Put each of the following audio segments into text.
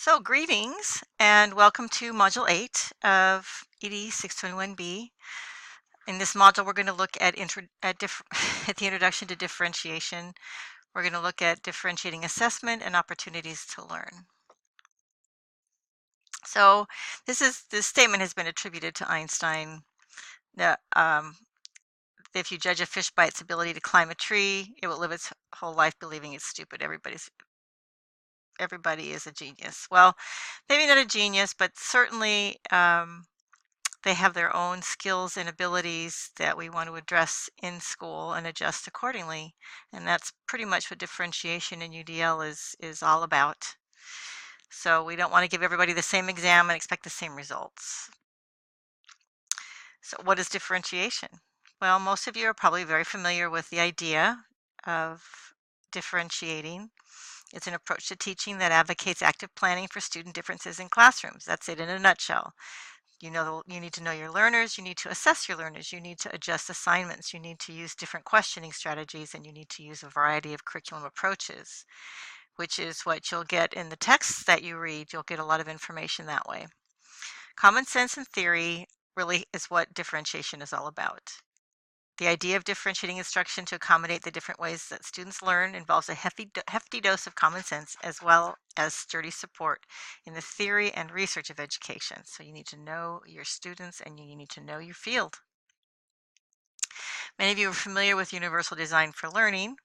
So greetings and welcome to Module 8 of ED621B. In this module, we're going to look at, at the introduction to differentiation. We're going to look at differentiating assessment and opportunities to learn. So this statement has been attributed to Einstein. That, if you judge a fish by its ability to climb a tree, it will live its whole life believing it's stupid. Everybody is a genius. Well, maybe not a genius, but certainly they have their own skills and abilities that we want to address in school and adjust accordingly. And that's pretty much what differentiation in UDL is all about. So we don't want to give everybody the same exam and expect the same results. So what is differentiation? Well, most of you are probably very familiar with the idea of differentiating. It's an approach to teaching that advocates active planning for student differences in classrooms. That's it in a nutshell. You need to know your learners, you need to assess your learners, you need to adjust assignments, you need to use different questioning strategies, and you need to use a variety of curriculum approaches, which is what you'll get in the texts that you read. You'll get a lot of information that way. Common sense and theory really is what differentiation is all about. The idea of differentiating instruction to accommodate the different ways that students learn involves a hefty dose of common sense as well as sturdy support in the theory and research of education. So you need to know your students and you need to know your field. Many of you are familiar with universal design for learning.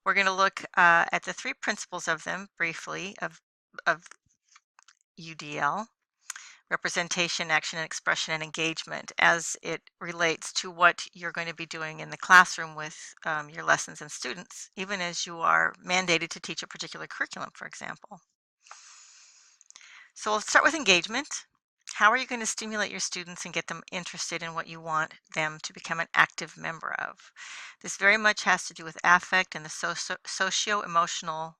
We're going to look at the three principles of them briefly of UDL. Representation, action, and expression and engagement as it relates to what you're going to be doing in the classroom with your lessons and students, even as you are mandated to teach a particular curriculum, for example. So we'll start with engagement. How are you going to stimulate your students and get them interested in what you want them to become an active member of? This very much has to do with affect and the socio-emotional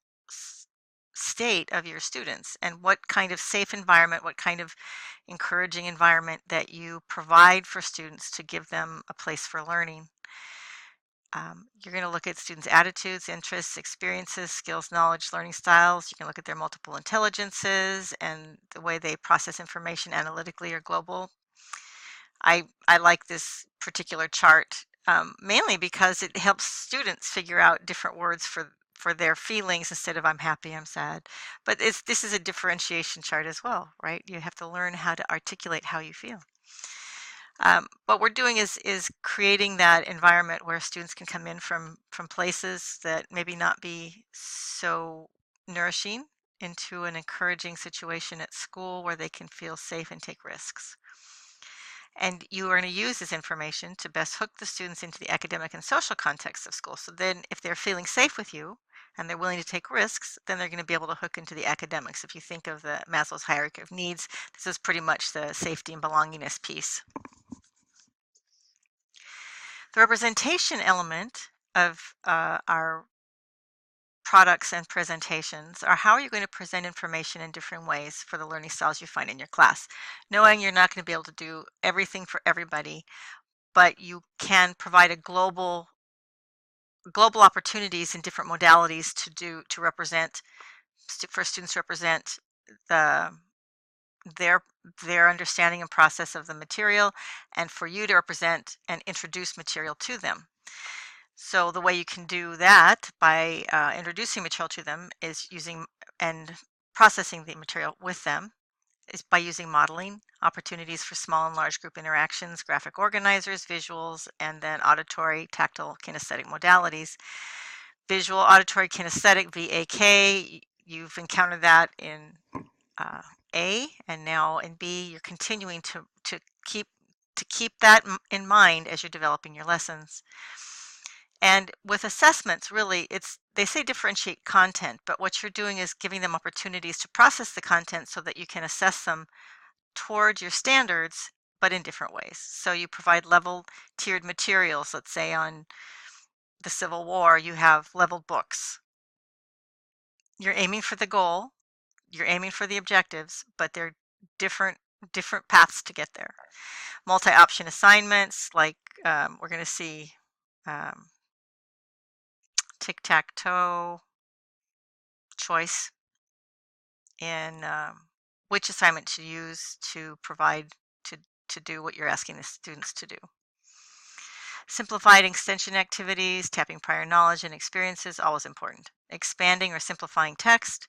state of your students and what kind of safe environment, what kind of encouraging environment that you provide for students to give them a place for learning. You're going to look at students' attitudes, interests, experiences, skills, knowledge, learning styles. You can look at their multiple intelligences and the way they process information analytically or global. I like this particular chart mainly because it helps students figure out different words for their feelings instead of I'm happy, I'm sad. But this is a differentiation chart as well, right? You have to learn how to articulate how you feel. What we're doing is creating that environment where students can come in from places that maybe not be so nourishing into an encouraging situation at school where they can feel safe and take risks. And you are going to use this information to best hook the students into the academic and social context of school. So then if they're feeling safe with you and they're willing to take risks, then they're going to be able to hook into the academics. If you think of the Maslow's hierarchy of needs, this is pretty much the safety and belongingness piece. The representation element of our products and presentations are how are you going to present information in different ways for the learning styles you find in your class. Knowing you're not going to be able to do everything for everybody, but you can provide a global opportunities in different modalities to represent for students to represent the their understanding and process of the material and for you to represent and introduce material to them. So the way you can do that by introducing material to them is using and processing the material with them is by using modeling, opportunities for small and large group interactions, graphic organizers, visuals, and then auditory, tactile, kinesthetic modalities. Visual, auditory, kinesthetic, VAK, you've encountered that in A, and now in B, you're continuing to keep that in mind as you're developing your lessons. And with assessments, really, they say differentiate content, but what you're doing is giving them opportunities to process the content so that you can assess them toward your standards, but in different ways. So you provide level tiered materials. Let's say on the Civil War, you have leveled books. You're aiming for the goal, you're aiming for the objectives, but they're different paths to get there. Multi-option assignments, like we're going to see tic tac toe, choice, in which assignment to use to provide to do what you're asking the students to do. Simplified extension activities, tapping prior knowledge and experiences, always important. Expanding or simplifying text,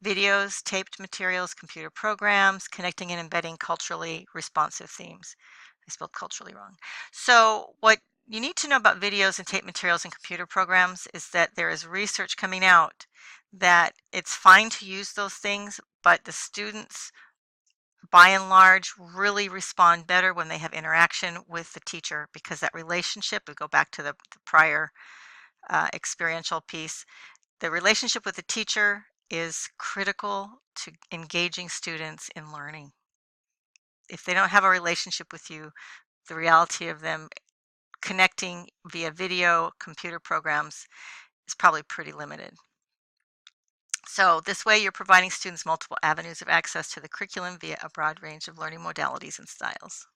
videos, taped materials, computer programs, connecting and embedding culturally responsive themes. I spelled culturally wrong. So what you need to know about videos and tape materials and computer programs is that there is research coming out that it's fine to use those things, but the students by and large really respond better when they have interaction with the teacher, because that relationship, we go back to the prior experiential piece, the relationship with the teacher is critical to engaging students in learning. If they don't have a relationship with you, the reality of them connecting via video, computer programs is probably pretty limited. So this way you're providing students multiple avenues of access to the curriculum via a broad range of learning modalities and styles.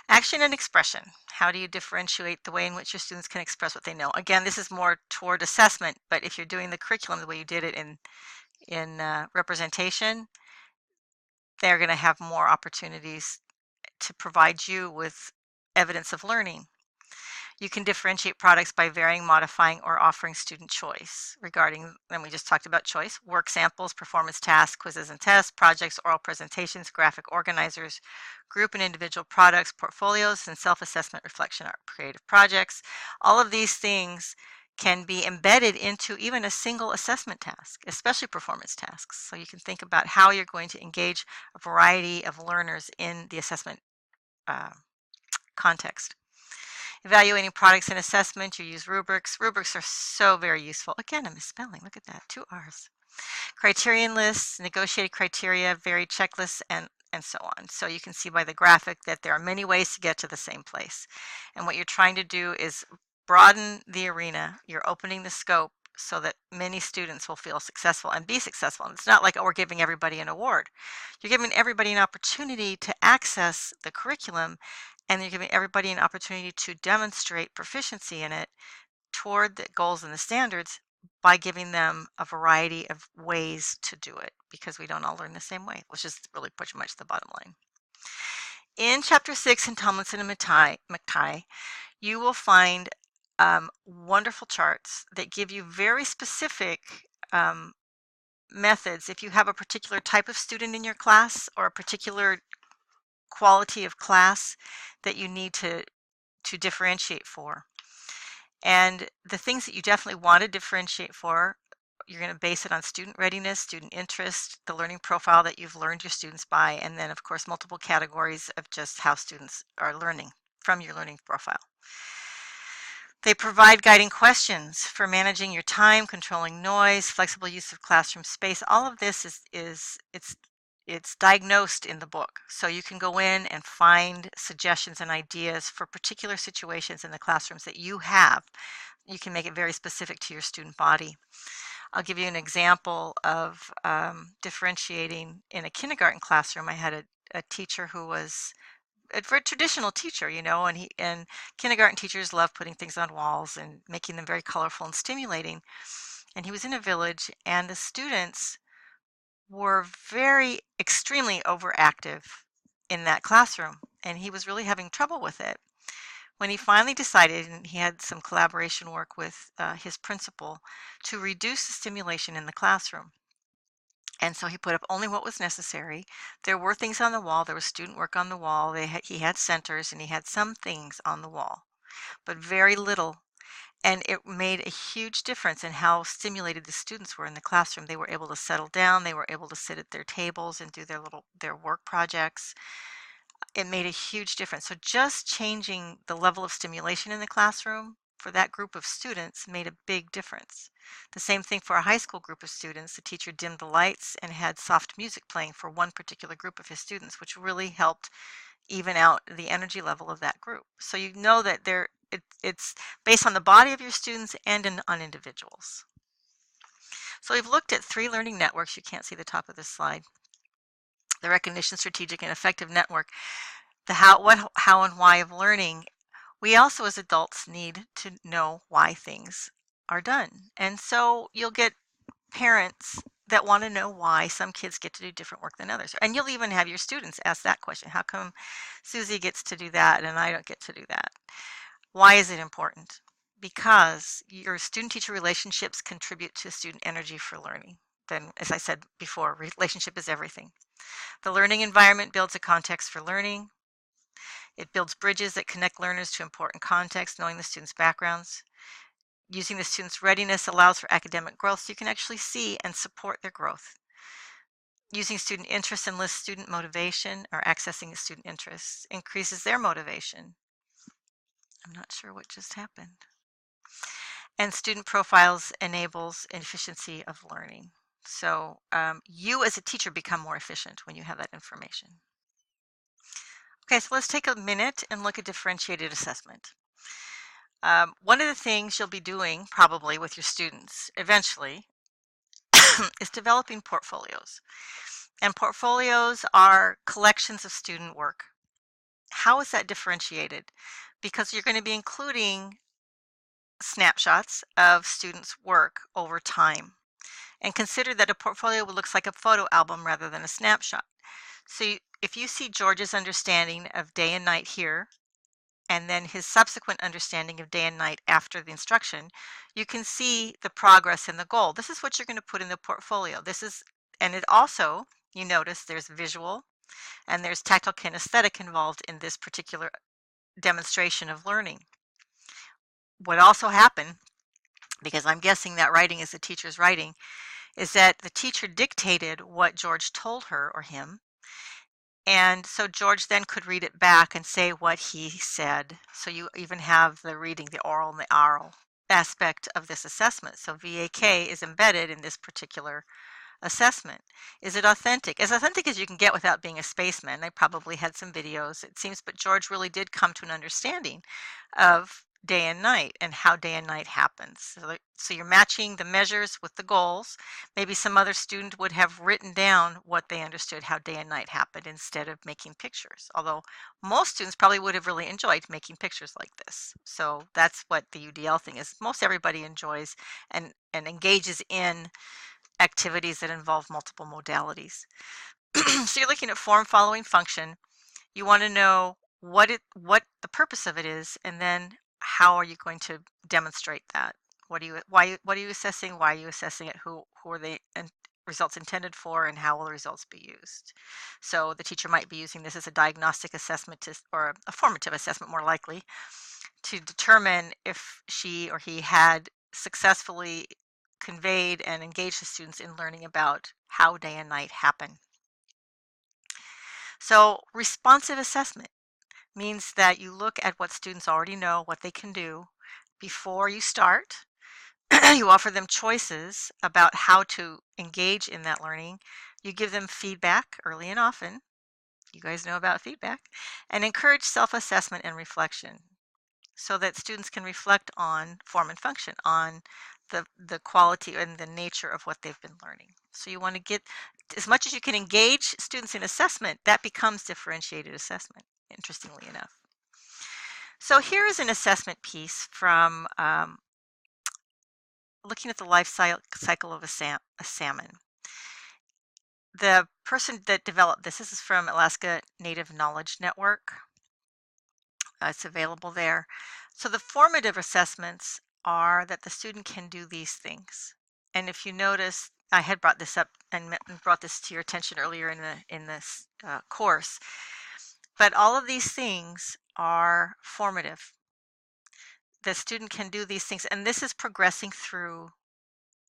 Action and expression. How do you differentiate the way in which your students can express what they know? Again, this is more toward assessment, but if you're doing the curriculum the way you did it in representation, they're going to have more opportunities to provide you with evidence of learning. You can differentiate products by varying, modifying, or offering student choice regarding, and we just talked about choice, work samples, performance tasks, quizzes and tests, projects, oral presentations, graphic organizers, group and individual products, portfolios, and self-assessment, reflection, art, creative projects. All of these things can be embedded into even a single assessment task, especially performance tasks. So you can think about how you're going to engage a variety of learners in the assessment context. Evaluating products and assessment, you use rubrics. Rubrics are so very useful. Again, a misspelling, look at that, 2 R's. Criterion lists, negotiated criteria, varied checklists, and so on. So you can see by the graphic that there are many ways to get to the same place. And what you're trying to do is broaden the arena. You're opening the scope so that many students will feel successful and be successful. And it's not like, oh, we're giving everybody an award. You're giving everybody an opportunity to access the curriculum, and you're giving everybody an opportunity to demonstrate proficiency in it toward the goals and the standards by giving them a variety of ways to do it, because we don't all learn the same way, which is really pretty much the bottom line. In Chapter 6 in Tomlinson and McTighe, you will find wonderful charts that give you very specific methods. If you have a particular type of student in your class or a particular quality of class that you need to differentiate for. And the things that you definitely want to differentiate for, you're going to base it on student readiness, student interest, the learning profile that you've learned your students by, and then of course multiple categories of just how students are learning from your learning profile. They provide guiding questions for managing your time, controlling noise, flexible use of classroom space. All of this it's diagnosed in the book. So you can go in and find suggestions and ideas for particular situations in the classrooms that you have. You can make it very specific to your student body. I'll give you an example of differentiating in a kindergarten classroom. I had a teacher who was a very traditional teacher, you know, and kindergarten teachers love putting things on walls and making them very colorful and stimulating. And he was in a village, and the students were extremely overactive in that classroom, and he was really having trouble with it. When he finally decided, and he had some collaboration work with his principal, to reduce the stimulation in the classroom. And so he put up only what was necessary. There were things on the wall. There was student work on the wall. He had centers, and he had some things on the wall, but very little. And it made a huge difference in how stimulated the students were in the classroom. They were able to settle down. They were able to sit at their tables and do their work projects. It made a huge difference. So just changing the level of stimulation in the classroom for that group of students made a big difference. The same thing for a high school group of students. The teacher dimmed the lights and had soft music playing for one particular group of his students, which really helped even out the energy level of that group. So you know that it's based on the body of your students and on individuals. So we've looked at 3 learning networks. You can't see the top of this slide. The recognition, strategic, and effective network. The how, what, how, and why of learning. We also as adults need to know why things are done. And so you'll get parents that want to know why some kids get to do different work than others. And you'll even have your students ask that question. How come Susie gets to do that and I don't get to do that? Why is it important? Because your student-teacher relationships contribute to student energy for learning. Then, as I said before, relationship is everything. The learning environment builds a context for learning. It builds bridges that connect learners to important context, knowing the students' backgrounds. Using the student's readiness allows for academic growth, so you can actually see and support their growth. Using student interest enlists student motivation, or accessing the student interests increases their motivation. I'm not sure what just happened. And student profiles enables efficiency of learning. So you as a teacher become more efficient when you have that information. Okay, so let's take a minute and look at differentiated assessment. One of the things you'll be doing probably with your students eventually is developing portfolios. And portfolios are collections of student work. How is that differentiated? Because you're going to be including snapshots of students' work over time. And consider that a portfolio looks like a photo album rather than a snapshot. So if you see George's understanding of day and night here, and then his subsequent understanding of day and night after the instruction, you can see the progress and the goal. This is what you're going to put in the portfolio. And it also, you notice there's visual and there's tactile kinesthetic involved in this particular demonstration of learning. What also happened, because I'm guessing that writing is the teacher's writing, is that the teacher dictated what George told her or him. And so George then could read it back and say what he said. So you even have the reading, the oral and the oral aspect of this assessment. So VAK is embedded in this particular assessment. Is it authentic? As authentic as you can get without being a spaceman. I probably had some videos, it seems, but George really did come to an understanding of day and night and how day and night happens. So you're matching the measures with the goals. Maybe some other student would have written down what they understood how day and night happened instead of making pictures. Although most students probably would have really enjoyed making pictures like this. So that's what the UDL thing is. Most everybody enjoys and engages in activities that involve multiple modalities. So you're looking at form following function. You want to know what the purpose of it is, and then how are you going to demonstrate that? What are you assessing? Why are you assessing it? Who are the results intended for, and how will the results be used? So the teacher might be using this as a diagnostic assessment or a formative assessment, more likely, to determine if she or he had successfully conveyed and engaged the students in learning about how day and night happen. So responsive assessment means that you look at what students already know, what they can do before you start. You offer them choices about how to engage in that learning. You give them feedback early and often. You guys know about feedback. And encourage self-assessment and reflection so that students can reflect on form and function, on the quality and the nature of what they've been learning. So you want to get, as much as you can engage students in assessment, that becomes differentiated assessment, interestingly enough. So here is an assessment piece from looking at the life cycle of a salmon. The person that developed this is from Alaska Native Knowledge Network. It's available there. So the formative assessments are that the student can do these things. And if you notice, I had brought this up and brought this to your attention earlier in this course, but all of these things are formative. The student can do these things, and this is progressing through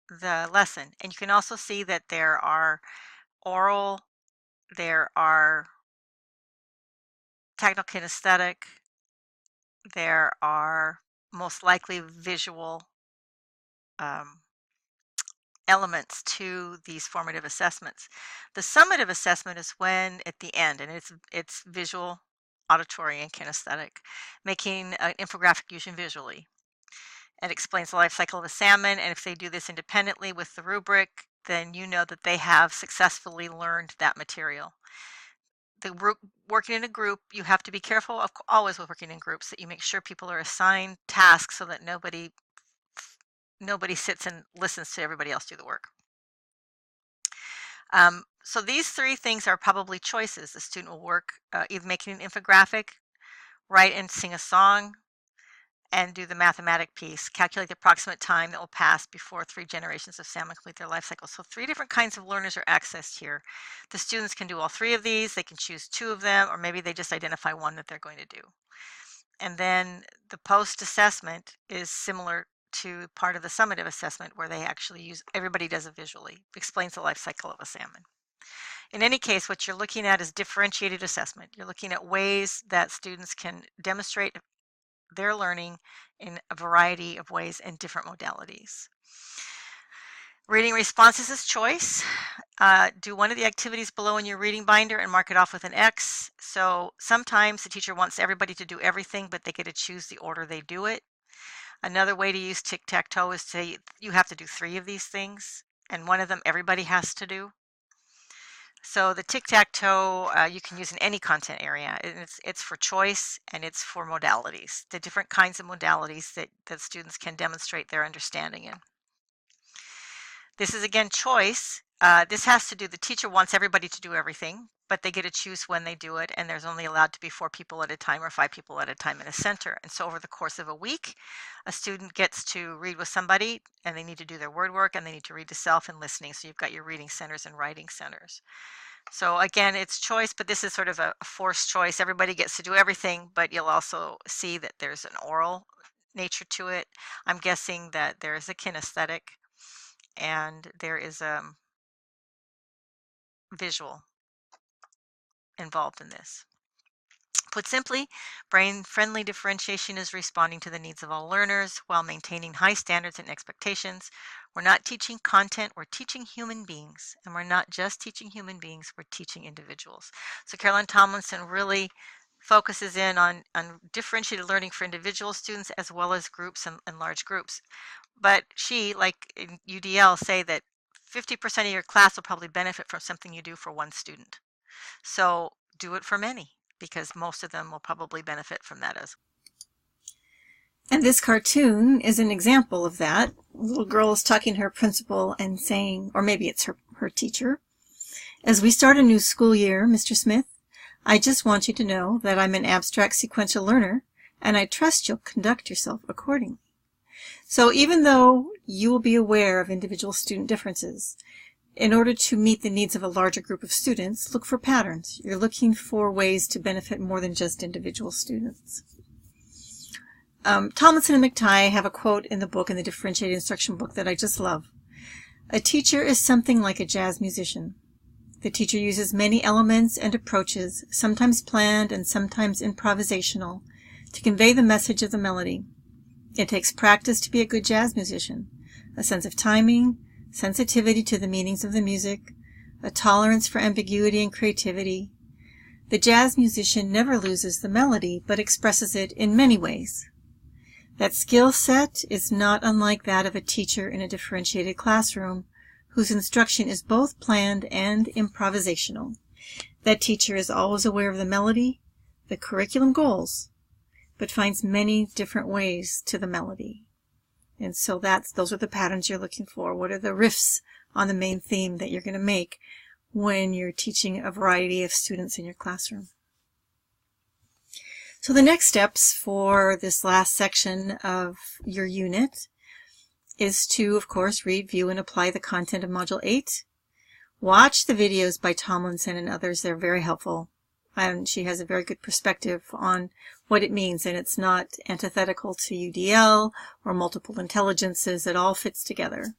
the lesson. And you can also see that there are oral, there are tactile kinesthetic, there are most likely visual elements to these formative assessments. The summative assessment is when at the end, and it's visual, auditory, and kinesthetic, making an infographic using visually. It explains the life cycle of a salmon, and if they do this independently with the rubric, then you know that they have successfully learned that material. Working in a group, you have to be careful of always with working in groups that you make sure people are assigned tasks so that nobody sits and listens to everybody else do the work. So these three things are probably choices. The student will work either making an infographic, write and sing a song, and do the mathematic piece, calculate the approximate time that will pass before 3 generations of salmon complete their life cycle. So 3 different kinds of learners are accessed here. The students can do all 3 of these, they can choose 2 of them, or maybe they just identify one that they're going to do. And then the post-assessment is similar to part of the summative assessment where they actually use, everybody does it visually, explains the life cycle of a salmon. In any case, what you're looking at is differentiated assessment. You're looking at ways that students can demonstrate their learning in a variety of ways and different modalities. Reading responses is choice. Do one of the activities below in your reading binder and mark it off with an X. So sometimes the teacher wants everybody to do everything, but they get to choose the order they do it. Another way to use tic-tac-toe is to say you have to do 3 of these things, and one of them everybody has to do. So the tic-tac-toe you can use in any content area. It's for choice and it's for modalities, the different kinds of modalities that students can demonstrate their understanding in. This is again choice. This has to do, the teacher wants everybody to do everything, but they get to choose when they do it, and there's only allowed to be 4 people at a time or 5 people at a time in a center. And so over the course of a week, a student gets to read with somebody, and they need to do their word work, and they need to read to self and listening. So you've got your reading centers and writing centers. So again, it's choice, but this is sort of a forced choice. Everybody gets to do everything, but you'll also see that there's an oral nature to it. I'm guessing that there is a kinesthetic and there is a visual involved in this. Put simply, brain-friendly differentiation is responding to the needs of all learners while maintaining high standards and expectations. We're not teaching content, we're teaching human beings. And we're not just teaching human beings, we're teaching individuals. So Caroline Tomlinson really focuses in on differentiated learning for individual students as well as groups and large groups. But she, like in UDL, say that 50% of your class will probably benefit from something you do for one student. So do it for many, because most of them will probably benefit from that as well. And this cartoon is an example of that. A little girl is talking to her principal and saying, or maybe it's her teacher, "As we start a new school year, Mr. Smith, I just want you to know that I'm an abstract sequential learner, and I trust you'll conduct yourself accordingly." So even though you will be aware of individual student differences, in order to meet the needs of a larger group of students, look for patterns. You're looking for ways to benefit more than just individual students. Tomlinson and McTighe have a quote in the book, in the Differentiated Instruction book, that I just love. "A teacher is something like a jazz musician. The teacher uses many elements and approaches, sometimes planned and sometimes improvisational, to convey the message of the melody. It takes practice to be a good jazz musician, a sense of timing, sensitivity to the meanings of the music, a tolerance for ambiguity and creativity. The jazz musician never loses the melody, but expresses it in many ways. That skill set is not unlike that of a teacher in a differentiated classroom, whose instruction is both planned and improvisational. That teacher is always aware of the melody, the curriculum goals, but finds many different ways to the melody." And so those are the patterns you're looking for. What are the riffs on the main theme that you're going to make when you're teaching a variety of students in your classroom? So the next steps for this last section of your unit is to, of course, read, view, and apply the content of Module 8. Watch the videos by Tomlinson and others. They're very helpful. And she has a very good perspective on what it means, and it's not antithetical to UDL or multiple intelligences. It all fits together.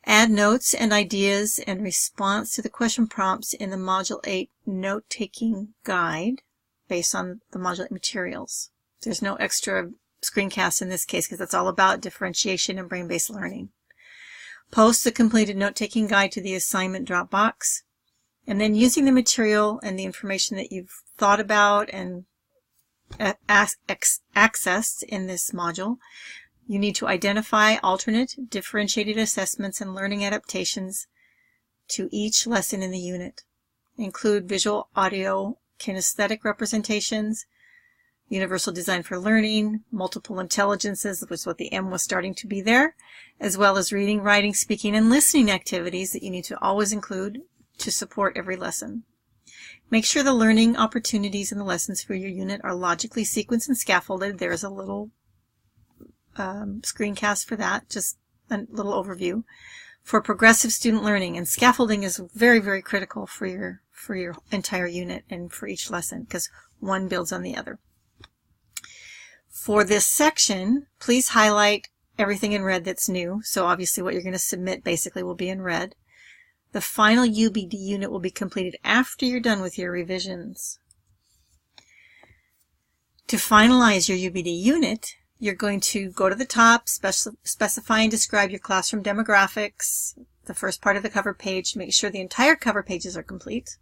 Add notes and ideas in response to the question prompts in the Module 8 note-taking guide based on the Module 8 materials. There's no extra screencast in this case because it's all about differentiation and brain-based learning. Post the completed note-taking guide to the assignment Dropbox. And then using the material and the information that you've thought about and accessed in this module, you need to identify alternate differentiated assessments and learning adaptations to each lesson in the unit. Include visual, audio, kinesthetic representations, universal design for learning, multiple intelligences, which is what the M was starting to be there, as well as reading, writing, speaking, and listening activities that you need to always include to support every lesson. Make sure the learning opportunities in the lessons for your unit are logically sequenced and scaffolded. There's a little screencast for that, just a little overview. For progressive student learning, and scaffolding is very, very critical for your entire unit and for each lesson, because one builds on the other. For this section, please highlight everything in red that's new. So obviously what you're going to submit basically will be in red. The final UBD unit will be completed after you're done with your revisions. To finalize your UBD unit, you're going to go to the top, specify and describe your classroom demographics, the first part of the cover page. Make sure the entire cover pages are complete.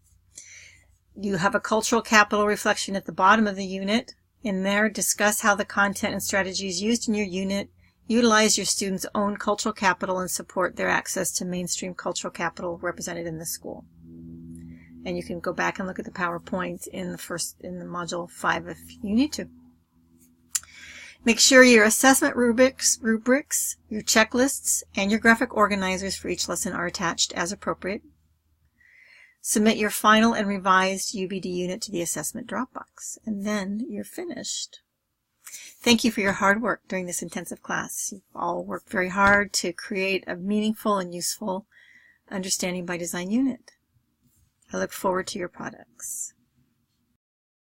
You have a cultural capital reflection at the bottom of the unit. In there, discuss how the content and strategies used in your unit utilize your students' own cultural capital and support their access to mainstream cultural capital represented in the school. And you can go back and look at the PowerPoint in the module 5 if you need to. Make sure your assessment rubrics, your checklists, and your graphic organizers for each lesson are attached as appropriate. Submit your final and revised UBD unit to the assessment Dropbox, and then you're finished. Thank you for your hard work during this intensive class. You've all worked very hard to create a meaningful and useful Understanding by Design unit. I look forward to your products.